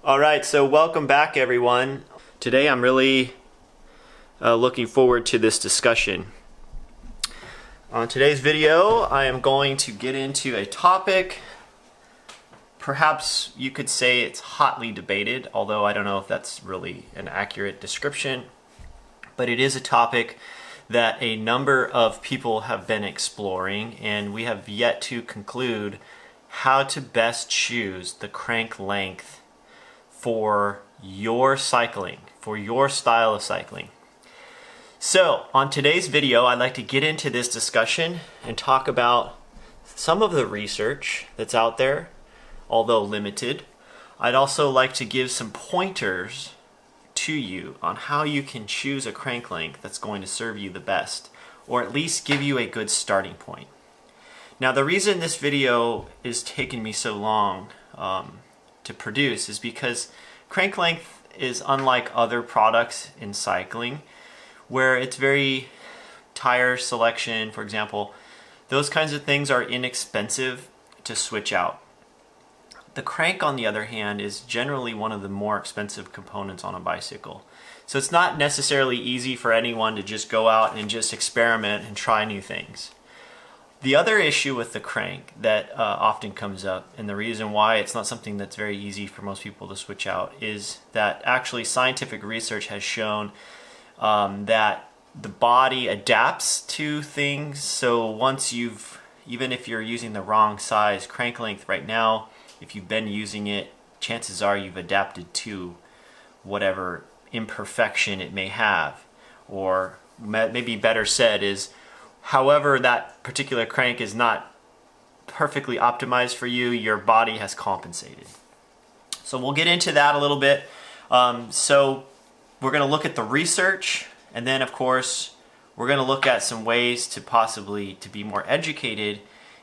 All right, so welcome back, everyone. Today I'm really looking forward to this discussion. On today's video, I am going to get into a topic, perhaps you could say it's hotly debated, although I don't know if that's really an accurate description, but it is a topic that a number of people have been exploring, and we have yet to conclude how to best choose the crank length for your cycling, for your style of cycling. So on today's video, I'd like to get into this discussion and talk about some of the research that's out there, although limited. I'd also like to give some pointers to you on how you can choose a crank length that's going to serve you the best, or at least give you a good starting point. Now, the reason this video is taking me so long to produce is because crank length is unlike other products in cycling, where it's very tire selection, for example, those kinds of things are inexpensive to switch out. The crank, on the other hand, is generally one of the more expensive components on a bicycle. So it's not necessarily easy for anyone to just go out and just experiment and try new things. The other issue with the crank that often comes up, and the reason why it's not something that's very easy for most people to switch out, is that actually scientific research has shown that the body adapts to things. So once even if you're using the wrong size crank length right now, if you've been using it, chances are you've adapted to whatever imperfection it may have. Or maybe better said is, however that particular crank is not perfectly optimized for you, your body has compensated. So we'll get into that a little bit. So we're going to look at the research, and then of course we're going to look at some ways to be more educated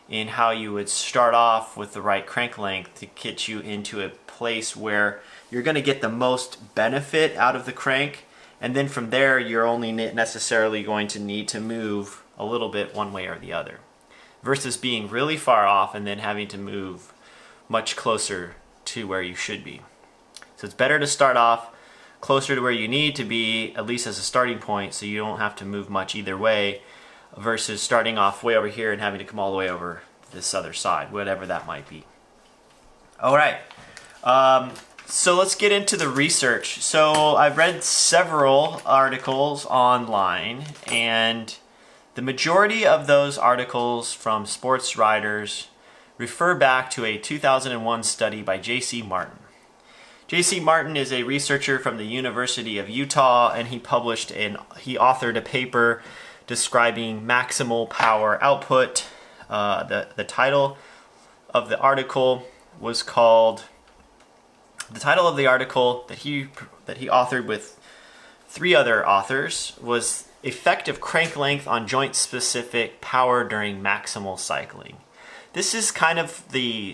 in how you would start off with the right crank length to get you into a place where you're going to get the most benefit out of the crank, and then from there you're only necessarily going to need to move a little bit one way or the other, versus being really far off and then having to move much closer to where you should be. So it's better to start off closer to where you need to be, at least as a starting point, so you don't have to move much either way, versus starting off way over here and having to come all the way over this other side, whatever that might be. All right, so let's get into the research. So I've read several articles online, and the majority of those articles from sports writers refer back to a 2001 study by J.C. Martin. J.C. Martin is a researcher from the University of Utah, and he authored a paper describing maximal power output. The title of the article that he authored with three other authors was Effective Crank Length on Joint-Specific Power During Maximal Cycling. This is kind of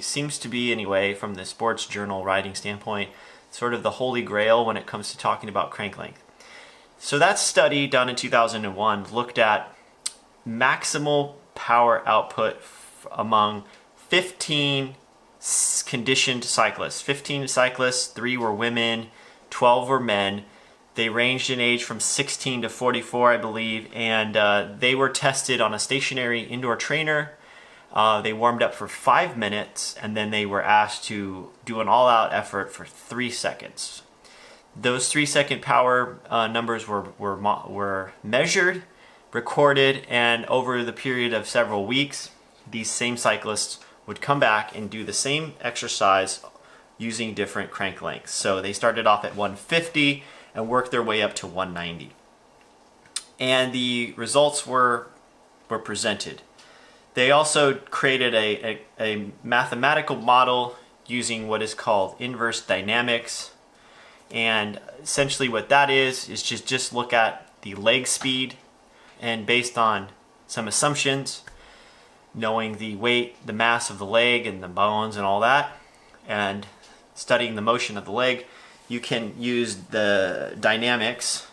seems to be anyway, from the sports journal writing standpoint, sort of the holy grail when it comes to talking about crank length. So that study done in 2001 looked at maximal power output among 15 conditioned cyclists. 15 cyclists, 3 were women, 12 were men. They ranged in age from 16 to 44, I believe, and they were tested on a stationary indoor trainer. They warmed up for 5 minutes, and then they were asked to do an all-out effort for 3 seconds. Those 3-second power numbers were measured, recorded, and over the period of several weeks, these same cyclists would come back and do the same exercise using different crank lengths. So they started off at 150 and worked their way up to 190. And the results were presented. They also created a mathematical model using what is called inverse dynamics. And essentially what that is just look at the leg speed, and based on some assumptions, knowing the weight, the mass of the leg and the bones and all that, and studying the motion of the leg, you can use the dynamics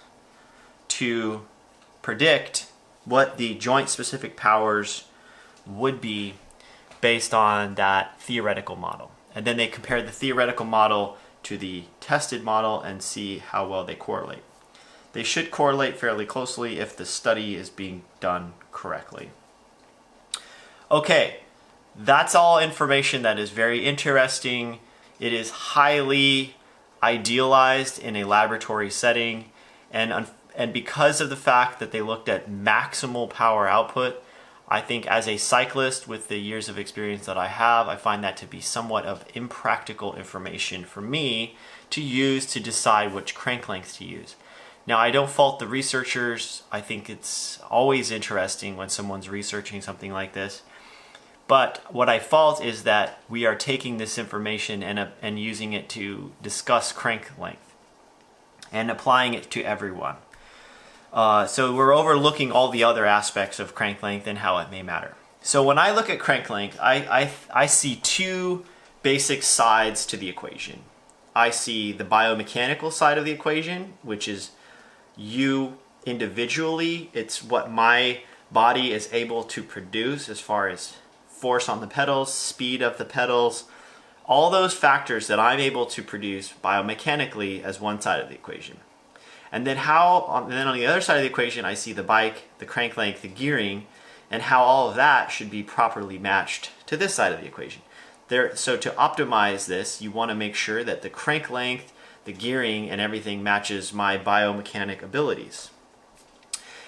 to predict what the joint-specific powers would be based on that theoretical model. And then they compared the theoretical model to to the tested model and see how well they correlate. They should correlate fairly closely if the study is being done correctly. Okay, that's all information that is very interesting. It is highly idealized in a laboratory setting, and because of the fact that they looked at maximal power output, I think as a cyclist with the years of experience that I have, I find that to be somewhat of impractical information for me to use to decide which crank length to use. Now, I don't fault the researchers. I think it's always interesting when someone's researching something like this. But what I fault is that we are taking this information and using it to discuss crank length and applying it to everyone. So we're overlooking all the other aspects of crank length and how it may matter. So when I look at crank length, I see two basic sides to the equation. I see the biomechanical side of the equation, which is you individually. It's what my body is able to produce as far as force on the pedals, speed of the pedals, all those factors that I'm able to produce biomechanically as one side of the equation. And then on the other side of the equation, I see the bike, the crank length, the gearing, and how all of that should be properly matched to this side of the equation. So to optimize this, you want to make sure that the crank length, the gearing, and everything matches my biomechanic abilities.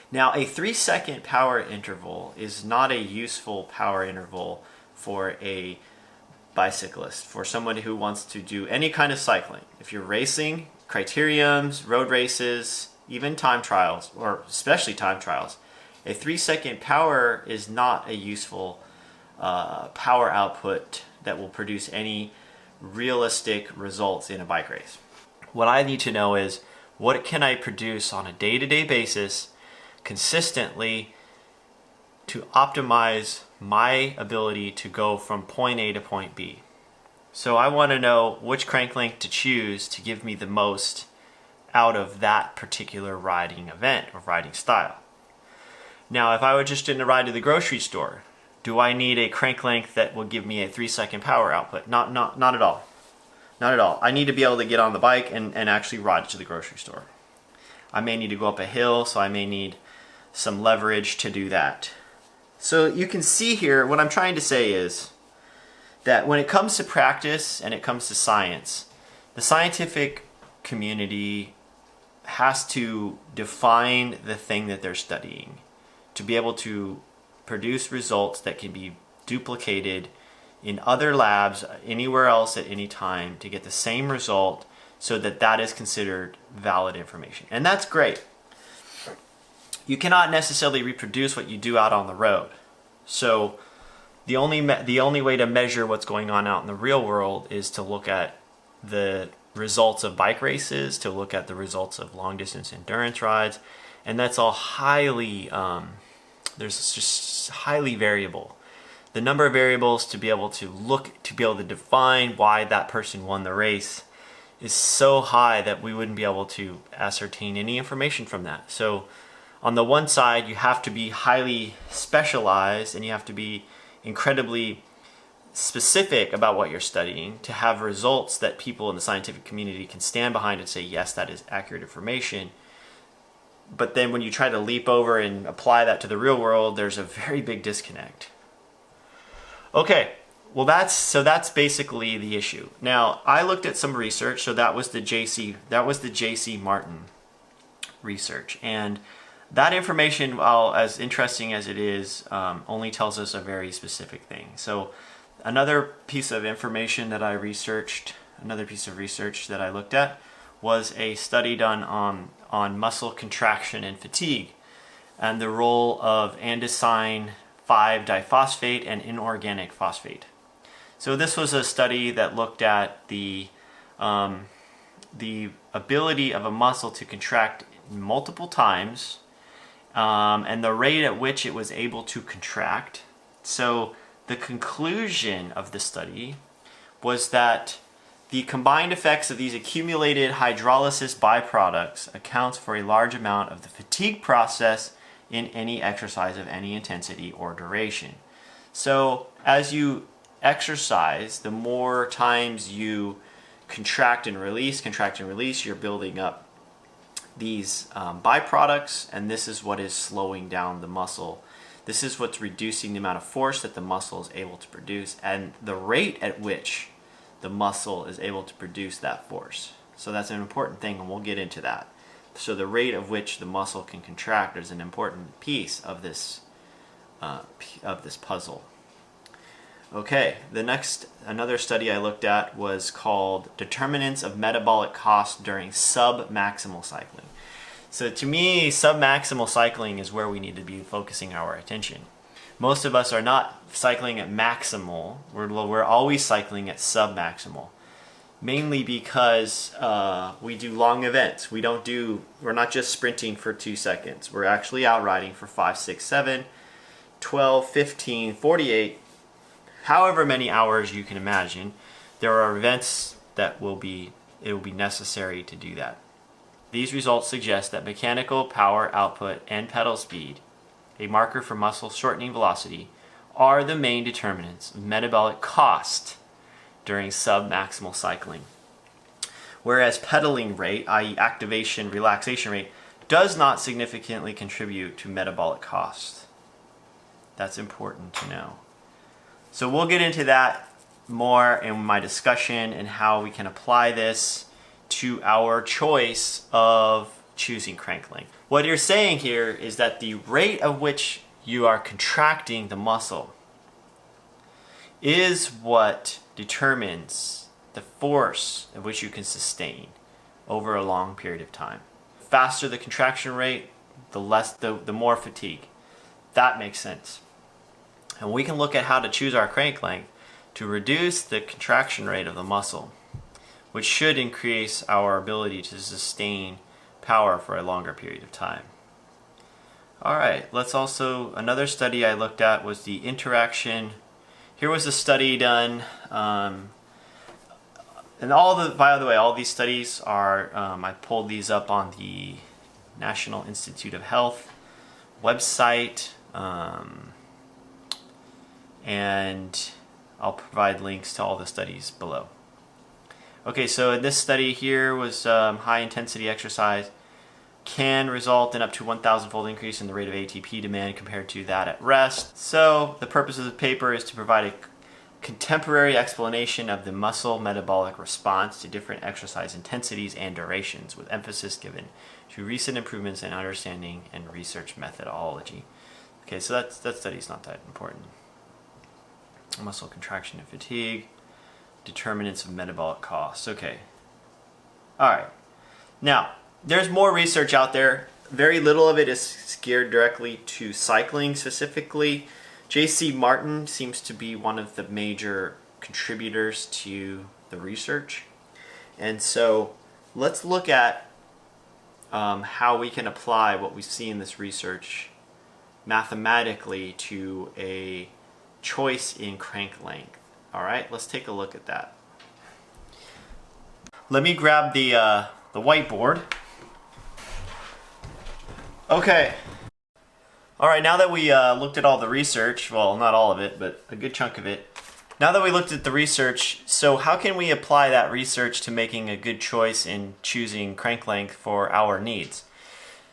Now, a 3-second power interval is not a useful power interval for a bicyclist, for someone who wants to do any kind of cycling. If you're racing, criteriums, road races, even time trials, or especially time trials, a 3-second power is not a useful power output that will produce any realistic results in a bike race. What I need to know is, what can I produce on a day-to-day basis consistently to optimize my ability to go from point A to point B? So I want to know which crank length to choose to give me the most out of that particular riding event or riding style. Now, if I were just in a ride to the grocery store, do I need a crank length that will give me a 3-second power output? Not at all. Not at all. I need to be able to get on the bike and actually ride to the grocery store. I may need to go up a hill, so I may need some leverage to do that. So you can see here, what I'm trying to say is that when it comes to practice and it comes to science, the scientific community has to define the thing that they're studying to be able to produce results that can be duplicated in other labs anywhere else at any time to get the same result, so that that is considered valid information. And that's great. You cannot necessarily reproduce what you do out on the road. So the only way to measure what's going on out in the real world is to look at the results of bike races, to look at the results of long distance endurance rides, and that's all highly there's just highly variable. The number of variables to be able to define why that person won the race is so high that we wouldn't be able to ascertain any information from that. So on the one side, you have to be highly specialized and you have to be incredibly specific about what you're studying to have results that people in the scientific community can stand behind and say, yes, that is accurate information. But then when you try to leap over and apply that to the real world, there's a very big disconnect. Okay, well that's basically the issue. Now, I looked at some research, so that was the J.C. Martin research, and that information, while as interesting as it is, only tells us a very specific thing. So another piece of information that I researched, another piece of research that I looked at, was a study done on muscle contraction and fatigue and the role of andesine 5-diphosphate and inorganic phosphate. So this was a study that looked at the ability of a muscle to contract multiple times and the rate at which it was able to contract. So the conclusion of the study was that the combined effects of these accumulated hydrolysis byproducts accounts for a large amount of the fatigue process in any exercise of any intensity or duration. So as you exercise, the more times you contract and release, you're building up these byproducts, and this is what is slowing down the muscle. This is what's reducing the amount of force that the muscle is able to produce and the rate at which the muscle is able to produce that force. So that's an important thing, and we'll get into that. So the rate of which the muscle can contract is an important piece of this puzzle. Okay, another study I looked at was called Determinants of Metabolic Cost During Sub-Maximal Cycling. So to me, sub-maximal cycling is where we need to be focusing our attention. Most of us are not cycling at maximal, we're always cycling at sub-maximal. Mainly because we do long events. We're not just sprinting for 2 seconds. We're actually out riding for 5, 6, 7, 12, 15, 48, however many hours you can imagine. There are events that it will be necessary to do that. These results suggest that mechanical power output and pedal speed, a marker for muscle shortening velocity, are the main determinants of metabolic cost during sub-maximal cycling. Whereas pedaling rate, i.e. activation, relaxation rate, does not significantly contribute to metabolic cost. That's important to know. So we'll get into that more in my discussion and how we can apply this to our choice of choosing crank length. What you're saying here is that the rate of which you are contracting the muscle is what determines the force at which you can sustain over a long period of time. The faster the contraction rate, the more fatigue. That makes sense. And we can look at how to choose our crank length to reduce the contraction rate of the muscle, which should increase our ability to sustain power for a longer period of time. Alright, another study I looked at was the interaction. Here was a study done, and by the way, all these studies are, I pulled these up on the National Institute of Health website, and I'll provide links to all the studies below. Okay, so in this study here was high intensity exercise can result in up to 1,000-fold increase in the rate of ATP demand compared to that at rest. So the purpose of the paper is to provide a contemporary explanation of the muscle metabolic response to different exercise intensities and durations, with emphasis given to recent improvements in understanding and research methodology. Okay, so that study's not that important. Muscle contraction and fatigue, determinants of metabolic costs. Okay. Alright. Now, there's more research out there. Very little of it is geared directly to cycling specifically. J.C. Martin seems to be one of the major contributors to the research. And so let's look at how we can apply what we see in this research mathematically to a choice in crank length. Alright, let's take a look at that. Let me grab the whiteboard. Okay. Alright, now that we looked at all the research, well, not all of it, but a good chunk of it. Now that we looked at the research, so how can we apply that research to making a good choice in choosing crank length for our needs?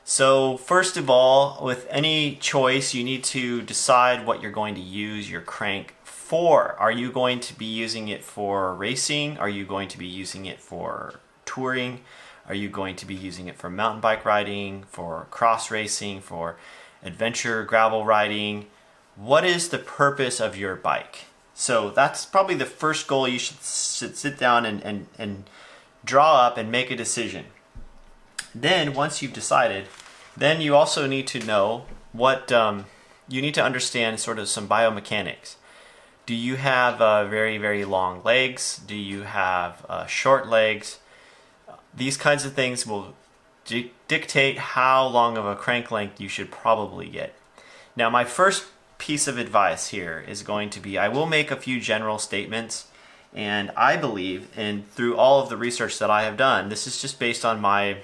So first of all, with any choice, you need to decide what you're going to use your crank for. Are you going to be using it for racing? Are you going to be using it for touring? Are you going to be using it for mountain bike riding, for cross racing, for adventure gravel riding? What is the purpose of your bike? So that's probably the first goal you should sit down and draw up and make a decision. Then once you've decided, then you also need to know what, you need to understand sort of some biomechanics. Do you have very, very long legs? Do you have short legs? These kinds of things will dictate how long of a crank length you should probably get. Now, my first piece of advice here is going to be, I will make a few general statements, and I believe, and through all of the research that I have done, this is just based on my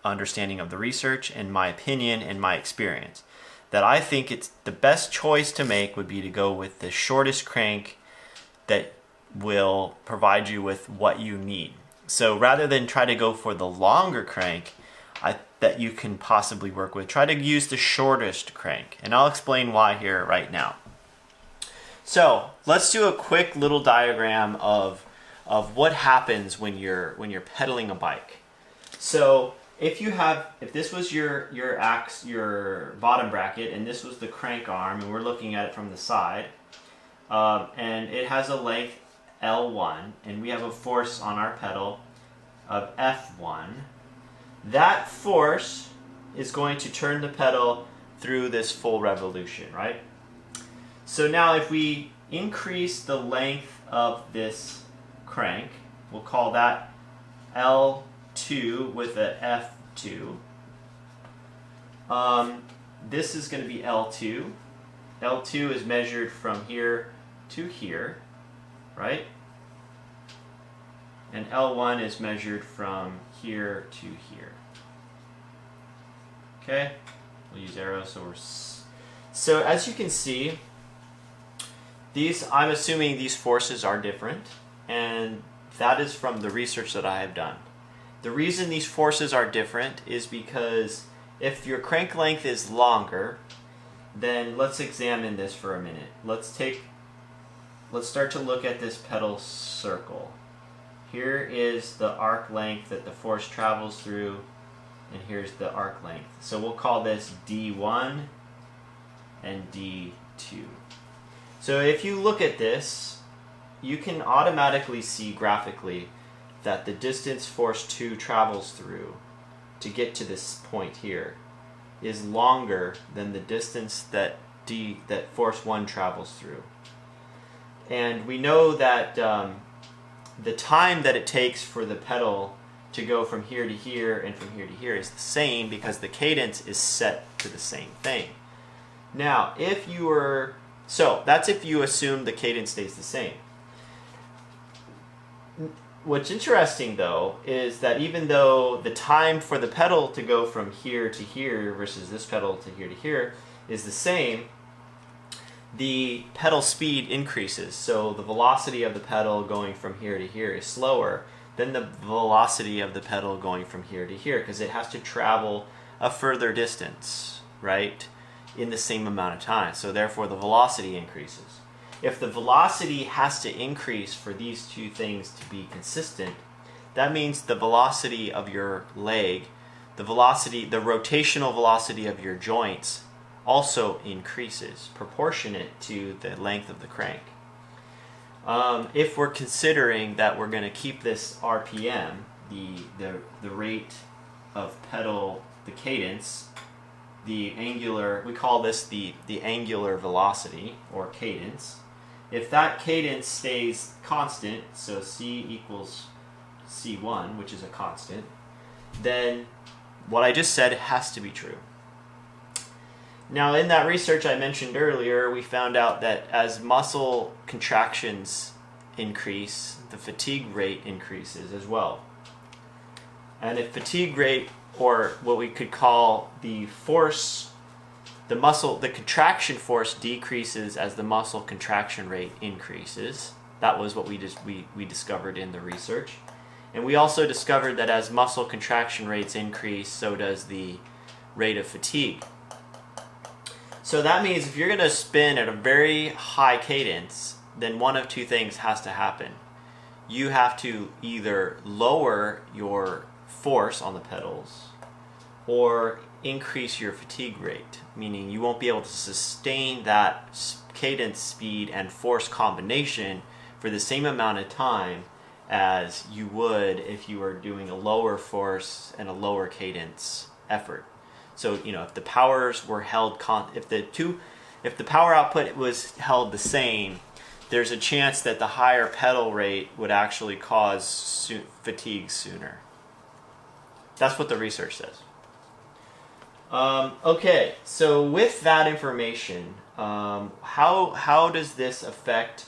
understanding of the research and my opinion and my experience, that I think it's the best choice to make would be to go with the shortest crank that will provide you with what you need. So rather than try to go for the longer crank that you can possibly work with, try to use the shortest crank. And I'll explain why here right now. So let's do a quick little diagram of what happens when you're pedaling a bike. So if this was your bottom bracket, and this was the crank arm, and we're looking at it from the side, and it has a length L1, and we have a force on our pedal of F1. That force is going to turn the pedal through this full revolution, right? So now if we increase the length of this crank, we'll call that L2 with a F2. This is going to be L2. L2 is measured from here to here, right? And L1 is measured from here to here. Okay, we'll use arrows. So as you can see, I'm assuming these forces are different, and that is from the research that I have done. The reason these forces are different is because if your crank length is longer, then let's examine this for a minute. Let's start to look at this pedal circle. Here is the arc length that the force travels through, and here's the arc length. So we'll call this D1 and D2. So if you look at this, you can automatically see graphically that the distance force 2 travels through to get to this point here is longer than the distance that force 1 travels through. And we know that the time that it takes for the pedal to go from here to here and from here to here is the same because the cadence is set to the same thing. Now, so that's if you assume the cadence stays the same. What's interesting though is that even though the time for the pedal to go from here to here versus this pedal to here is the same, the pedal speed increases. So the velocity of the pedal going from here to here is slower than the velocity of the pedal going from here to here because it has to travel a further distance, right, in the same amount of time. So therefore the velocity increases. If the velocity has to increase for these two things to be consistent, that means the velocity of your leg, the rotational velocity of your joints also increases, proportionate to the length of the crank. If we're considering that we're going to keep this RPM, the rate of pedal, the cadence, the angular, we call this the angular velocity or cadence. If that cadence stays constant, so C equals C1, which is a constant, then what I just said has to be true. Now, in that research I mentioned earlier, we found out that as muscle contractions increase, the fatigue rate increases as well. And if fatigue rate, or what we could call the force, the contraction force decreases as the muscle contraction rate increases. That was what we discovered in the research. And we also discovered that as muscle contraction rates increase, so does the rate of fatigue. So that means if you're going to spin at a very high cadence, then one of two things has to happen. You have to either lower your force on the pedals or increase your fatigue rate, meaning you won't be able to sustain that cadence, speed, and force combination for the same amount of time as you would if you were doing a lower force and a lower cadence effort. So, if the powers were held if the power output was held the same, there's a chance that the higher pedal rate would actually cause fatigue sooner. That's what the research says. Okay, so with that information, how does this affect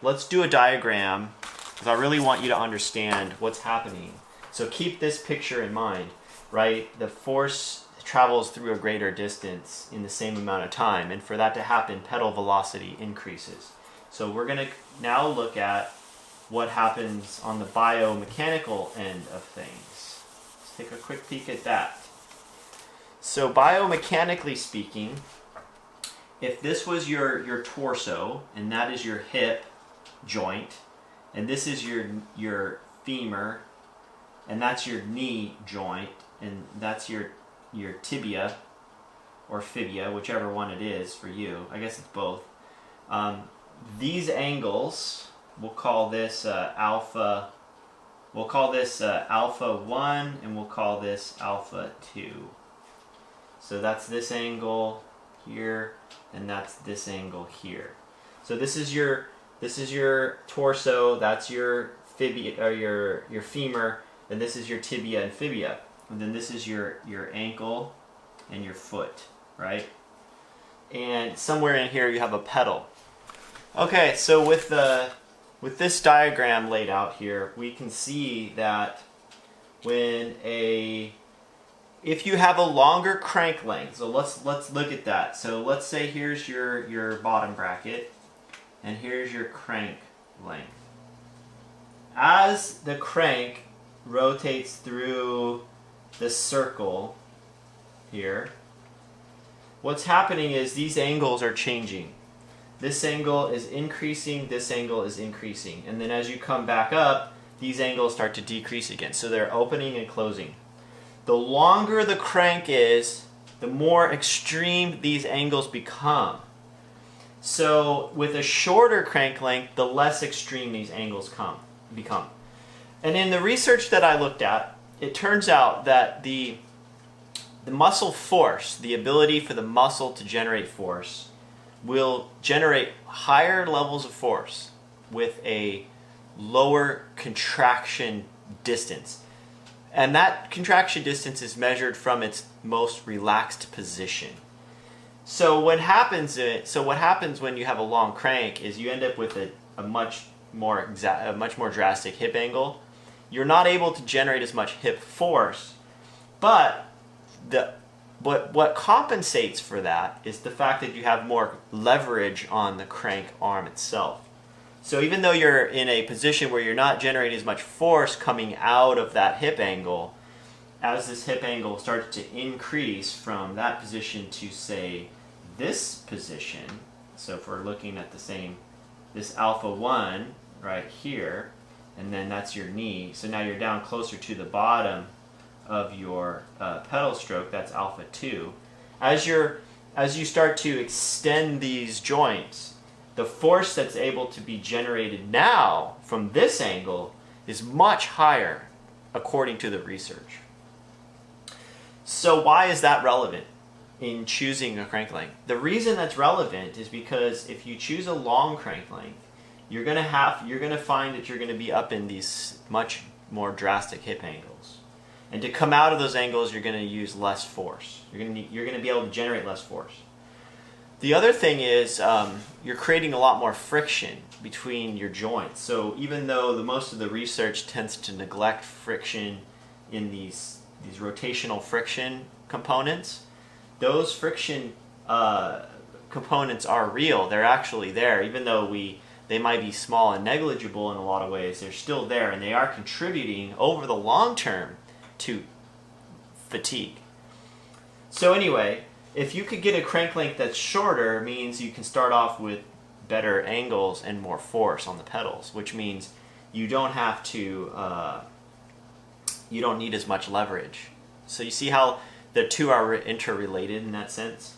let's do a diagram, because I really want you to understand what's happening. So keep this picture in mind, right? The force travels through a greater distance in the same amount of time, and for that to happen, pedal velocity increases. So we're going to now look at what happens on the biomechanical end of things. Let's take a quick peek at that. So biomechanically speaking, if this was your torso, and that is your hip joint, and this is your femur, and that's your knee joint, and that's your tibia or fibia, whichever one it is for you. I guess it's both. These angles, we'll call this alpha. We'll call this alpha 1, and we'll call this alpha 2. So that's this angle here, and that's this angle here. So this is your torso, that's your fibia or your femur, and this is your tibia and fibia. And then this is your ankle and your foot, right? And somewhere in here you have a pedal. Okay, so with this diagram laid out here, we can see that if you have a longer crank length, so let's look at that. So let's say here's your bottom bracket, and here's your crank length. As the crank rotates through the circle here, what's happening is these angles are changing. This angle is increasing, this angle is increasing. And then as you come back up, these angles start to decrease again. So they're opening and closing. The longer the crank is, the more extreme these angles become. So with a shorter crank length, the less extreme these angles become. And in the research that I looked at, it turns out that the muscle force, the ability for the muscle to generate force, will generate higher levels of force with a lower contraction distance. And that contraction distance is measured from its most relaxed position. So what happens when you have a long crank is you end up with a much more drastic hip angle. You're not able to generate as much hip force, but what compensates for that is the fact that you have more leverage on the crank arm itself. So even though you're in a position where you're not generating as much force coming out of that hip angle, as this hip angle starts to increase from that position to, say, this position, so if we're looking at this alpha 1 right here, and then that's your knee, so now you're down closer to the bottom of your pedal stroke, that's alpha 2. As you start to extend these joints, the force that's able to be generated now from this angle is much higher, according to the research. So why is that relevant in choosing a crank length? The reason that's relevant is because if you choose a long crank length, you're going to find that you're going to be up in these much more drastic hip angles. And to come out of those angles, you're going to use less force. You're going to be able to generate less force. The other thing is you're creating a lot more friction between your joints. So even though most of the research tends to neglect friction in these rotational friction components, those friction components are real. They're actually there. Even though they might be small and negligible in a lot of ways, they're still there, and they are contributing over the long term to fatigue. So anyway, if you could get a crank length that's shorter, it means you can start off with better angles and more force on the pedals, which means you don't have to, you don't need as much leverage. So you see how the two are interrelated in that sense?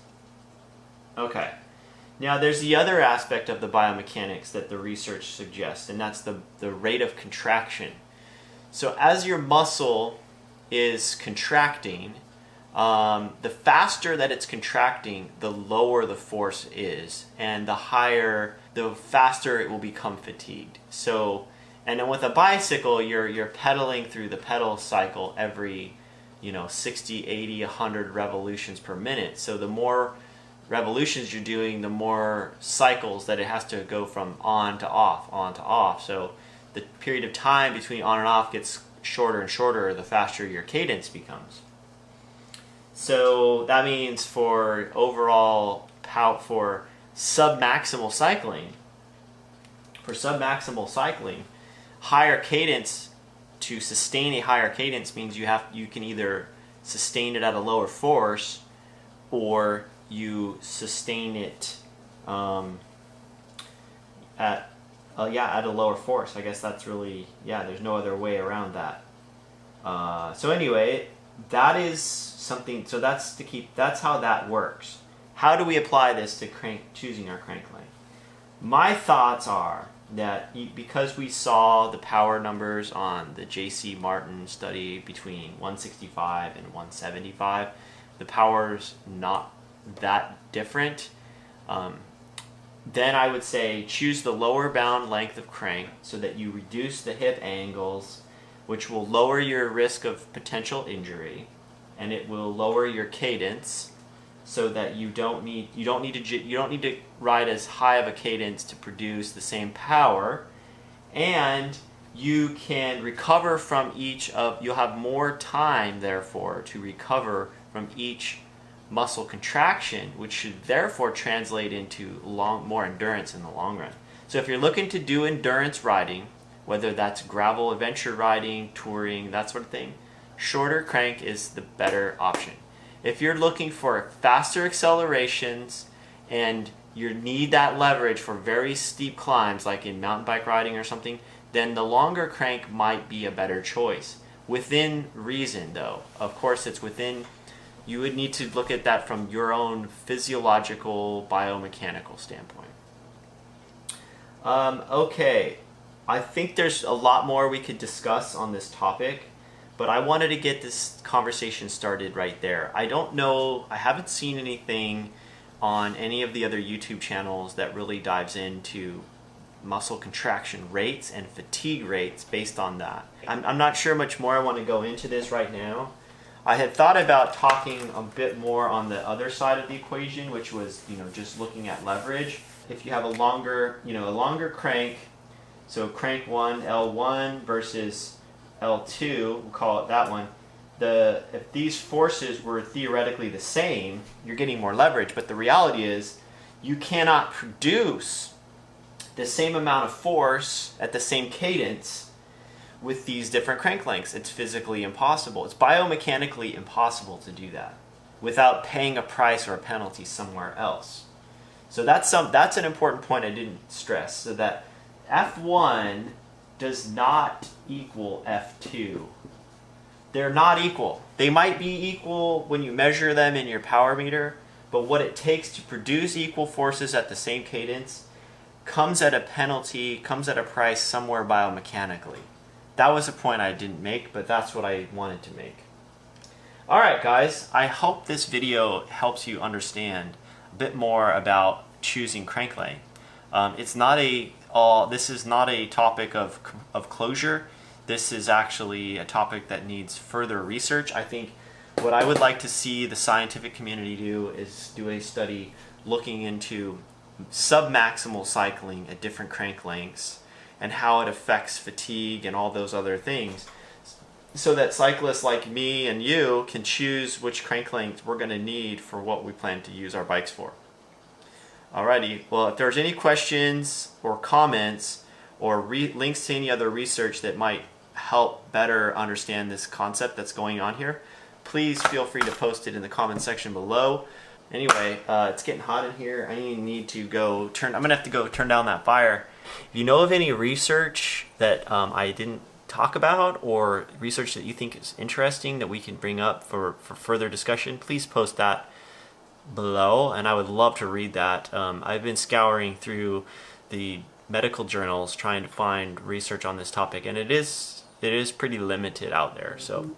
Okay. Now there's the other aspect of the biomechanics that the research suggests, and that's the rate of contraction. So as your muscle is contracting, the faster that it's contracting, the lower the force is, and the faster it will become fatigued. So, and then with a bicycle, you're pedaling through the pedal cycle every 60, 80, 100 revolutions per minute. So the more revolutions you're doing, the more cycles that it has to go from on to off, on to off. So the period of time between on and off gets shorter and shorter the faster your cadence becomes. So that means for overall for submaximal cycling, higher cadence, to sustain a higher cadence means you can either sustain it at a lower force, or you sustain it at a lower force. I guess that's really, there's no other way around that. So anyway, that is something, so that's how that works. How do we apply this to choosing our crank length? My thoughts are that because we saw the power numbers on the J.C. Martin study between 165 and 175, the power's not that different. Then I would say choose the lower bound length of crank so that you reduce the hip angles, which will lower your risk of potential injury, and it will lower your cadence so that you don't need to ride as high of a cadence to produce the same power, and you can recover from you'll have more time therefore to recover from each muscle contraction, which should therefore translate into more endurance in the long run. So if you're looking to do endurance riding, whether that's gravel adventure riding, touring, that sort of thing, shorter crank is the better option. If you're looking for faster accelerations and you need that leverage for very steep climbs, like in mountain bike riding or something, then the longer crank might be a better choice. Within reason, though. Of course, you would need to look at that from your own physiological, biomechanical standpoint. Okay, I think there's a lot more we could discuss on this topic, but I wanted to get this conversation started right there. I haven't seen anything on any of the other YouTube channels that really dives into muscle contraction rates and fatigue rates based on that. I'm not sure much more I want to go into this right now. I had thought about talking a bit more on the other side of the equation, which was, just looking at leverage. If you have a longer crank, so crank 1, L1 versus L2, we'll call it that one. If these forces were theoretically the same, you're getting more leverage, but the reality is you cannot produce the same amount of force at the same cadence with these different crank lengths. It's physically impossible. It's biomechanically impossible to do that without paying a price or a penalty somewhere else. So that's an important point I didn't stress, so that F1 does not equal F2. They're not equal. They might be equal when you measure them in your power meter, but what it takes to produce equal forces at the same cadence comes at a penalty, comes at a price somewhere biomechanically. That was a point I didn't make, but that's what I wanted to make. Alright guys, I hope this video helps you understand a bit more about choosing crank length. This is not a topic of closure. This is actually a topic that needs further research. I think what I would like to see the scientific community do is do a study looking into submaximal cycling at different crank lengths and how it affects fatigue and all those other things, so that cyclists like me and you can choose which crank length we're going to need for what we plan to use our bikes for. Alrighty, well, if there's any questions or comments or links to any other research that might help better understand this concept that's going on here, please feel free to post it in the comment section below. Anyway, it's getting hot in here. I need to go I'm going to have to go turn down that fire. If you know of any research that I didn't talk about, or research that you think is interesting that we can bring up for further discussion, please post that below, and I would love to read that. I've been scouring through the medical journals trying to find research on this topic, and it is pretty limited out there. So